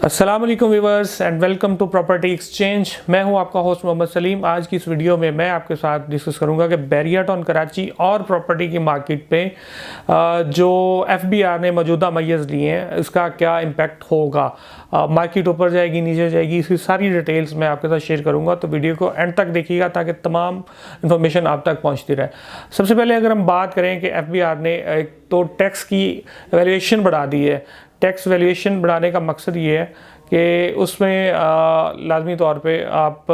अस्सलाम वालेकुम viewers and welcome to property exchange. मैं हूं आपका होस्ट मोहम्मद सलीम। आज की इस वीडियो में मैं आपके साथ डिस्कस करूंगा कि बैरिया टाउन कराची और प्रॉपर्टी की मार्केट पे जो एफबीआर ने मौजूदा मैय्यज़ लिए हैं इसका क्या इम्पैक्ट होगा। मार्केट ऊपर जाएगी, नीचे जाएगी, इसकी सारी डिटेल्स मैं आपके साथ शेयर करूंगा, तो वीडियो को एंड तक देखिएगा ताकि तमाम इन्फॉर्मेशन आप तक पहुँचती रहे। सबसे पहले अगर हम बात करें कि एफबीआर ने एक तो टैक्स की वैल्यूएशन बढ़ा दी है। टैक्स वैल्यूएशन बढ़ाने का मकसद ये है कि उसमें लाजमी तौर पे आप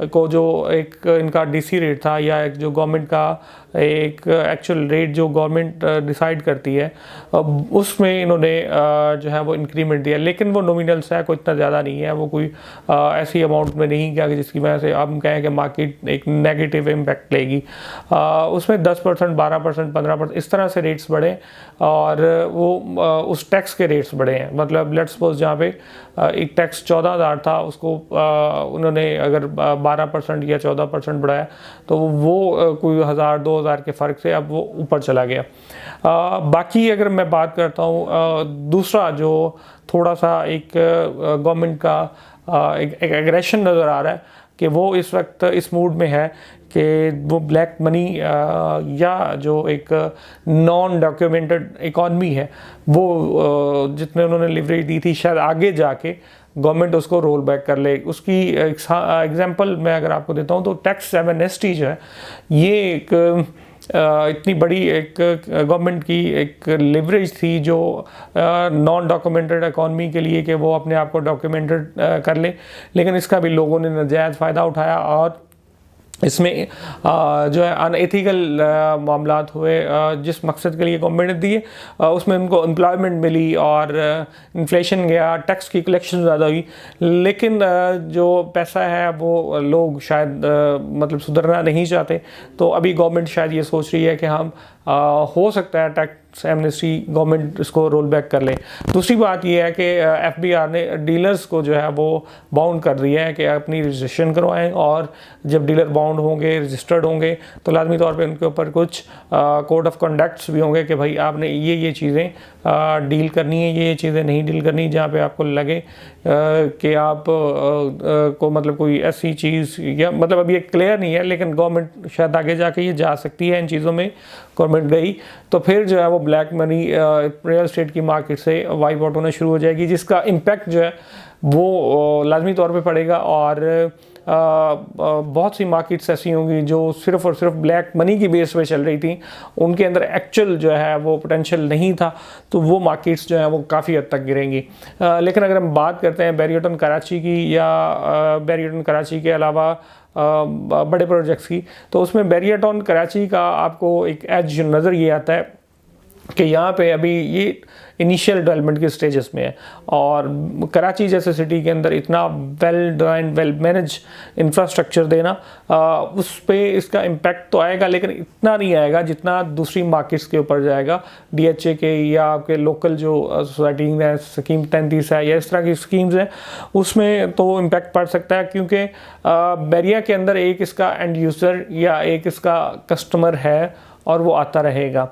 को जो एक इनका डीसी रेट था या एक जो गवर्नमेंट का एक एक्चुअल रेट जो गवर्नमेंट डिसाइड करती है उसमें इन्होंने जो है वो इंक्रीमेंट दिया, लेकिन वो नॉमिनल सा है, कोई इतना ज़्यादा नहीं है, वो कोई ऐसी अमाउंट में नहीं किया कि जिसकी वजह से हम कहें कि मार्केट एक नेगेटिव इम्पैक्ट लेगी। उसमें 10%, 12%, 15% इस तरह से रेट्स बढ़े और वो उस टैक्स के रेट्स बढ़े हैं। मतलब लेट्स सपोज जहाँ पे एक टैक्स 14,000 था उसको उन्होंने अगर 12% या 14% बढ़ाया तो वो कोई 1,000-2,000 के फ़र्क से अब वो ऊपर चला गया। बाकी अगर मैं बात करता हूँ दूसरा जो थोड़ा सा एक गवर्नमेंट का एक एग्रेशन नज़र आ रहा है कि वो इस वक्त इस मूड में है कि वो ब्लैक मनी या जो एक नॉन डॉक्यूमेंटेड इकॉनमी है वो जितने उन्होंने लिवरेज दी थी शायद आगे जाके गवर्नमेंट उसको रोल बैक कर ले। उसकी एग्जांपल मैं अगर आपको देता हूँ तो टैक्स एमनेस्टी जो है ये एक इतनी बड़ी एक गवर्नमेंट की एक लिवरेज थी जो नॉन डॉक्यूमेंटेड इकॉनमी के लिए कि वो अपने आप को डॉक्यूमेंटेड कर ले, लेकिन इसका भी लोगों ने नाजायज़ फ़ायदा उठाया और इसमें जो है अनएथिकल मामलात हुए। जिस मकसद के लिए गवर्नमेंट ने दिए उसमें उनको एम्प्लॉयमेंट मिली और इन्फ्लेशन गया, टैक्स की कलेक्शन ज़्यादा हुई, लेकिन जो पैसा है वो लोग शायद मतलब सुधरना नहीं चाहते। तो अभी गवर्नमेंट शायद ये सोच रही है कि हम हो सकता है टैक्स एमनेस्टी गवर्नमेंट इसको रोल बैक कर ले। दूसरी बात यह है कि एफबीआर ने डीलर्स को जो है वो बाउंड कर दिया है कि अपनी रजिस्ट्रेशन करवाएं और जब डीलर बाउंड होंगे, रजिस्टर्ड होंगे तो लाजमी तौर पे उनके ऊपर कुछ कोड ऑफ कंडक्ट्स भी होंगे कि भाई आपने ये चीज़ें डील करनी है, ये चीज़ें नहीं डील करनी। जहाँ पे आपको लगे कि आप को मतलब कोई ऐसी चीज़ या मतलब अभी ये क्लियर नहीं है, लेकिन गवर्नमेंट शायद आगे जाके ये जा सकती है इन चीज़ों में गवर्नमेंट गई तो फिर जो है वो ब्लैक मनी रियल एस्टेट की मार्केट से वाइप आउट होना शुरू हो जाएगी, जिसका इम्पैक्ट जो है वो लाजमी तौर पे पड़ेगा। और बहुत सी मार्केट्स ऐसी होंगी जो सिर्फ़ और सिर्फ ब्लैक मनी की बेस पे चल रही थी, उनके अंदर एक्चुअल जो है वो पोटेंशियल नहीं था, तो वो मार्केट्स जो है वो काफ़ी हद तक गिरेंगी। लेकिन अगर हम बात करते हैं बैरिया टाउन कराची की या बैरिया टाउन कराची के अलावा बड़े प्रोजेक्ट्स की, तो उसमें बैरिया टाउन कराची का आपको एक एज नज़र ये आता है कि यहाँ पे अभी ये इनिशियल डेवलपमेंट के स्टेजेस में है और कराची जैसे सिटी के अंदर इतना well design well manage infrastructure देना उस पे इसका इम्पैक्ट तो आएगा, लेकिन इतना नहीं आएगा जितना दूसरी मार्केट्स के ऊपर जाएगा। डीएचए के या आपके लोकल जो सोसाइटी हैं, स्कीम 33 है या इस तरह की स्कीम्स हैं, उसमें तो इम्पैक्ट पड़ सकता है क्योंकि बैरिया के अंदर एक इसका एंड यूज़र या एक इसका कस्टमर है और वो आता रहेगा।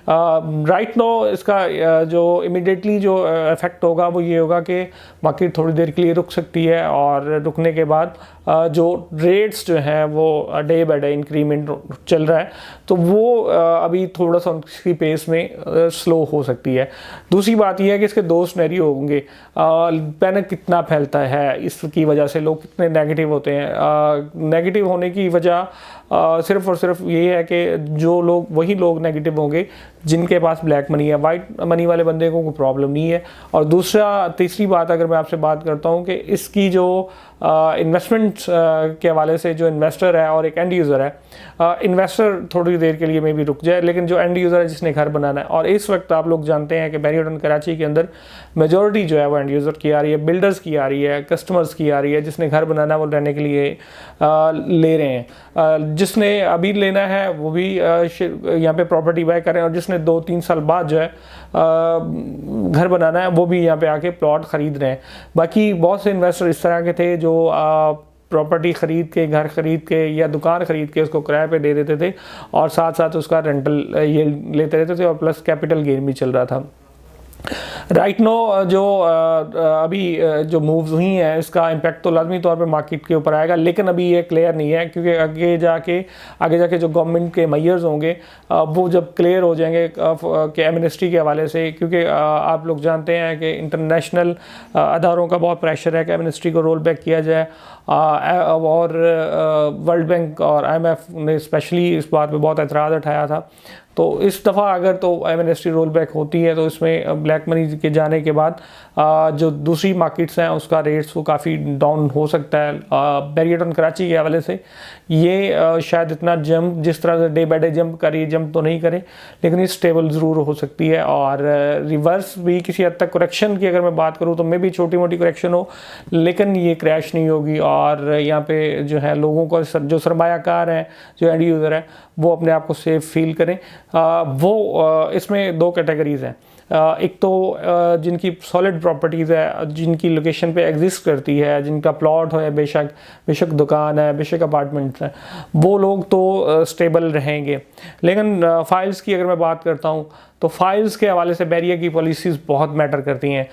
राइट नो इसका जो इमिडिएटली जो इफ़ेक्ट होगा वो ये होगा कि मार्केट थोड़ी देर के लिए रुक सकती है और रुकने के बाद जो रेट्स जो हैं वो डे बाय डे इंक्रीमेंट चल रहा है तो वो अभी थोड़ा सा उसकी पेस में स्लो हो सकती है। दूसरी बात यह है कि इसके दो सिनेरियो होंगे। पैनिक कितना फैलता है, इसकी वजह से लोग कितने नेगेटिव होते हैं। नेगेटिव होने की वजह सिर्फ़ और सिर्फ ये है कि जो लोग वही लोग नेगेटिव होंगे जिनके पास ब्लैक मनी है, वाइट मनी वाले बंदे को कोई प्रॉब्लम नहीं है। और तीसरी बात अगर मैं आपसे बात करता हूँ कि इसकी जो इन्वेस्टमेंट के हवाले से जो इन्वेस्टर है और एक एंड यूज़र है, इन्वेस्टर थोड़ी देर के लिए में भी रुक जाए, लेकिन जो एंड यूज़र है जिसने घर बनाना है, और इस वक्त आप लोग जानते हैं कि बैरिया टाउन कराची के अंदर मेजॉरिटी जो है वो एंड यूज़र की आ रही है, बिल्डर्स की आ रही है, कस्टमर्स की आ रही है, जिसने घर बनाना है वो रहने के लिए ले रहे हैं। जिसने अभी लेना है वो भी यहाँ पे प्रॉपर्टी बाय करें, और जिसने 2-3 साल बाद जो है घर बनाना है वो भी यहाँ पे आके प्लॉट ख़रीद रहे हैं। बाकी बहुत से इन्वेस्टर इस तरह के थे जो प्रॉपर्टी ख़रीद के, घर ख़रीद के या दुकान ख़रीद के उसको किराए पे दे देते थे और साथ साथ उसका रेंटल ये लेते रहते थे और प्लस कैपिटल गेन भी चल रहा था। राइट नो जो अभी जो मूव्स हुई हैं इसका इम्पैक्ट तो लाजमी तौर पे मार्केट के ऊपर आएगा, लेकिन अभी ये क्लियर नहीं है क्योंकि आगे जाके जो गवर्नमेंट के मेजर्स होंगे वो जब क्लियर हो जाएंगे कि एमनेस्टी के हवाले से, क्योंकि आप लोग जानते हैं कि इंटरनेशनल अदारों का बहुत प्रेशर है कि एमनेस्टी को रोल बैक किया जाए, और वर्ल्ड बैंक और IMF ने स्पेशली इस बात पे बहुत एतराज़ उठाया था। तो इस दफ़ा अगर तो एमनेस्टी रोल बैक होती है तो इसमें ब्लैक मनी के जाने के बाद जो दूसरी मार्केट्स हैं उसका रेट्स वो काफ़ी डाउन हो सकता है। बैरियटन कराची के हवाले से ये शायद इतना जंप जिस तरह से डे बाई डे जंप तो नहीं करे, लेकिन ये स्टेबल ज़रूर हो सकती है। और रिवर्स भी किसी हद तक करेक्शन की अगर मैं बात करूँ तो मे भी छोटी मोटी करेक्शन हो, लेकिन ये क्रैश नहीं होगी। और यहाँ पे जो है लोगों को जो सरमायाकार हैं, जो एंड यूज़र है, वो अपने आप को सेफ फील करें। इसमें दो कैटेगरीज़ हैं। एक तो जिनकी सॉलिड प्रॉपर्टीज़ है, जिनकी लोकेशन पे एग्जिस्ट करती है, जिनका प्लॉट है, बेशक दुकान है, बेशक अपार्टमेंट्स हैं, वो लोग तो स्टेबल रहेंगे। लेकिन फाइल्स की अगर मैं बात करता हूँ तो फाइल्स के हवाले से बैरिया की पॉलिसीज़ बहुत मैटर करती हैं।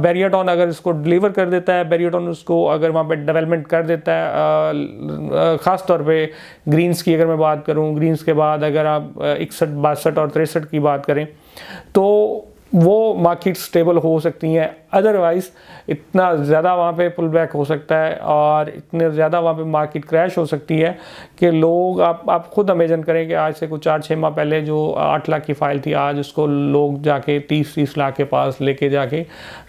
बैरियाटॉन अगर इसको डिलीवर कर देता है, बैरियाटॉन उसको अगर वहाँ पे डेवलपमेंट कर देता है, ख़ास तौर पे ग्रीन्स की अगर मैं बात करूँ, ग्रीन्स के बाद अगर आप 61, 62 और 63 की बात करें तो वो मार्केट स्टेबल हो सकती हैं। अदरवाइज़ इतना ज़्यादा वहाँ पे पुल बैक हो सकता है और इतने ज़्यादा वहाँ पे मार्केट क्रैश हो सकती है कि लोग आप खुद इमेजिन करें कि आज से कुछ 4-6 माह पहले जो 8 लाख की फ़ाइल थी, आज उसको लोग जाके 30-30 लाख के पास लेके जाके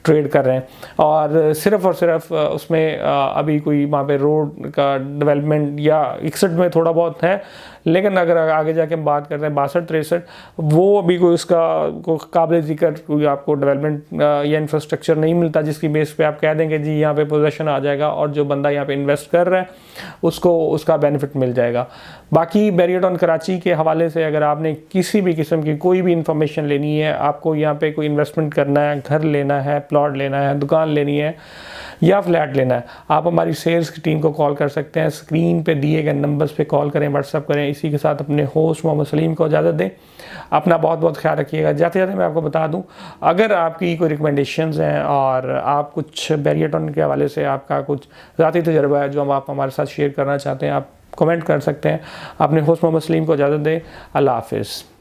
ट्रेड कर रहे हैं। और सिर्फ उसमें अभी कोई वहाँ पे रोड का डेवलपमेंट या 61 में थोड़ा बहुत है, लेकिन अगर आगे जाके हम बात करते हैं 62-63, वो अभी कोई उसका काबिल ज़िक्र कोई आपको डेवलपमेंट या इंफ्रास्ट्रक्चर नहीं मिलता जिसकी बेस पे आप कह देंगे जी यहाँ पे पोजीशन आ जाएगा और जो बंदा यहाँ पे इन्वेस्ट कर रहा है उसको उसका बेनिफिट मिल जाएगा। बाकी बैरियटॉन कराची के हवाले से अगर आपने किसी भी किस्म की कोई भी इंफॉर्मेशन लेनी है, आपको यहाँ पे कोई इन्वेस्टमेंट करना है, घर लेना है, प्लॉट लेना है, दुकान लेनी है या फ्लैट लेना है, आप हमारी सेल्स की टीम को कॉल कर सकते हैं। स्क्रीन पे दिए गए नंबर्स पे कॉल करें, व्हाट्सअप करें। इसी के साथ अपने होस्ट मोहम्मद सलीम को इजाज़त दें। अपना बहुत बहुत ख्याल रखिएगा। जाते जाते मैं आपको बता दूं, अगर आपकी कोई रिकमेंडेशंस हैं और आप कुछ बैरियटॉन के हवाले से आपका कुछ ज़ाती तजर्बा है जो आप हमारे साथ शेयर करना चाहते हैं, आप कमेंट कर सकते हैं। अपने होस्ट मोहम्मद सलीम को इजाज़त दें। अल्लाह हाफिज़।